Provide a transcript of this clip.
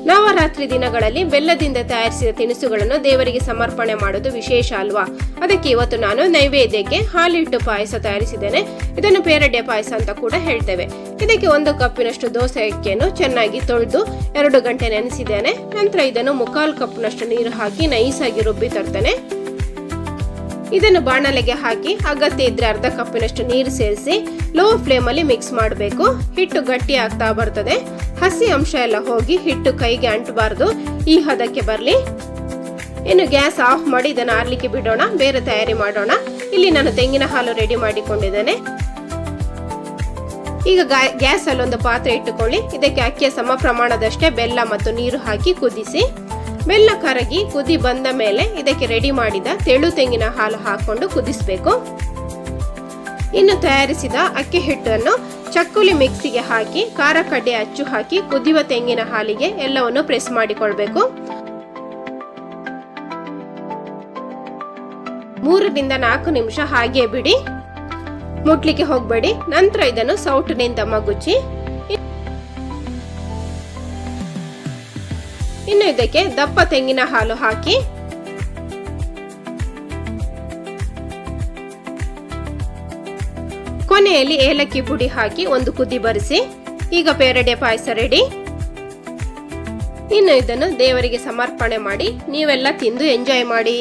ನವರಾತ್ರಿ ದಿನಗಳಲ್ಲಿ ಬೆಲ್ಲದಿಂದ ತಯಾರಿಸಿದ ತಿನಿಸುಗಳನ್ನು ದೇವರಿಗೆ ಸಮರ್ಪಣೆ ಮಾಡೋದು ವಿಶೇಷ ಅಲ್ವಾ. ಅದಕ್ಕೆ ಇವತ್ತು ನಾನು ನೈವೇದ್ಯಕ್ಕೆ ಹಾಲಿಟ್ಟು ಪಾಯಸ ತಯಾರಿಸಿದ್ದೇನೆ. ಇದನ್ನು ಪೇರಡೆ ಪಾಯಸ ಅಂತ ಕೂಡ ಹೇಳ್ತೇವೆ. ಇದಕ್ಕೆ 1 ಕಪ್ಪಿನಷ್ಟು ದೋಸೆ ಅಕ್ಕಿಯನ್ನು ಚೆನ್ನಾಗಿ ತೊಳೆದು 2 ಗಂಟೆ ನೆನೆಸಿದ್ದೇನೆ. ನಂತರ ಇದನ್ನು 1/4 ಕಪ್ನಷ್ಟು ನೀರು ಹಾಕಿ ನೈಸಾಗಿ ರುಬ್ಬಿ ತರ್ತೇನೆ. ಇದನ್ನು ಬಾಣಲೆಗೆ ಹಾಕಿ ಅಗತ್ಯ ಇದ್ರೆ 1/2 ಕಪ್ಪಿನಷ್ಟು ನೀರು ಸೇರಿಸಿ ಲೋ ಫ್ಲೇಮ್ ಅಲ್ಲಿ ಮಿಕ್ಸ್ ಮಾಡಬೇಕು. ಹಿಟ್ಟು ಗಟ್ಟಿ ಆಗ್ತಾ ಬರ್ತದೆ. ಹಸಿ ಅಂಶ ಎಲ್ಲ ಹೋಗಿ ಹಿಟ್ಟು ಕೈಗೆ ಅಂಟಬಾರದು. ಈ ಹದಕ್ಕೆ ಬರಲಿ. ಇನ್ನು ಗ್ಯಾಸ್ ಆಫ್ ಮಾಡಿ ಇದನ್ನು ಆರ್ಲಿಕ್ಕೆ ಬಿಡೋಣ. ಬೇರೆ ತಯಾರಿ ಮಾಡೋಣ. ಇಲ್ಲಿ ನಾನು ತೆಂಗಿನ ಹಾಲು ರೆಡಿ ಮಾಡಿಕೊಂಡಿದ್ದೇನೆ. ಈಗ ಗ್ಯಾಸ್ ಅಲ್ಲಿ ಒಂದು ಪಾತ್ರೆ ಇಟ್ಟುಕೊಳ್ಳಿ. ಇದಕ್ಕೆ ಅಕ್ಕಿಯ ಸಮ ಪ್ರಮಾಣದಷ್ಟೇ ಬೆಲ್ಲ ಮತ್ತು ನೀರು ಹಾಕಿ ಕುದಿಸಿ. ಬೆಲ್ಲ ಕರಗಿ ಕುದಿ ಬಂದ ಮೇಲೆ ಇದಕ್ಕೆ ರೆಡಿ ಮಾಡಿದ ತೆಳು ತೆಂಗಿನ ಹಾಲು ಹಾಕೊಂಡು ಕುದಿಸಬೇಕು. ಇನ್ನು ತಯಾರಿಸಿದ ಅಕ್ಕಿ ಹಿಟ್ಟನ್ನು ಚಕ್ಕುಲಿ ಮಿಕ್ಸಿಗೆ ಹಾಕಿ ಖಾರ ಕಡ್ಡೆ ಅಚ್ಚು ಹಾಕಿ ಕುದಿಯುವ ತೆಂಗಿನ ಹಾಲಿಗೆ ಎಲ್ಲವನ್ನು ಪ್ರೆಸ್ ಮಾಡಿಕೊಳ್ಬೇಕು. 3 ರಿಂದ 4 ನಿಮಿಷ ಹಾಗೆ ಬಿಡಿ, ಮುಟ್ಲಿಕ್ಕೆ ಹೋಗಬೇಡಿ. ನಂತರ ಇದನ್ನು ಸೌಟಿನಿಂದ ಮಗುಚಿ ಇನ್ನು ಇದಕ್ಕೆ ದಪ್ಪ ತೆಂಗಿನ ಹಾಲು ಹಾಕಿ ಕೊನೆಯಲ್ಲಿ ಏಲಕ್ಕಿ ಪುಡಿ ಹಾಕಿ ಒಂದು ಕುದಿ ಬರಿಸಿ. ಈಗ ಪೇರಡೆ ಪಾಯಸ ರೆಡಿ. ಇನ್ನು ಇದನ್ನು ದೇವರಿಗೆ ಸಮರ್ಪಣೆ ಮಾಡಿ ನೀವೆಲ್ಲ ತಿಂದು ಎಂಜಾಯ್ ಮಾಡಿ.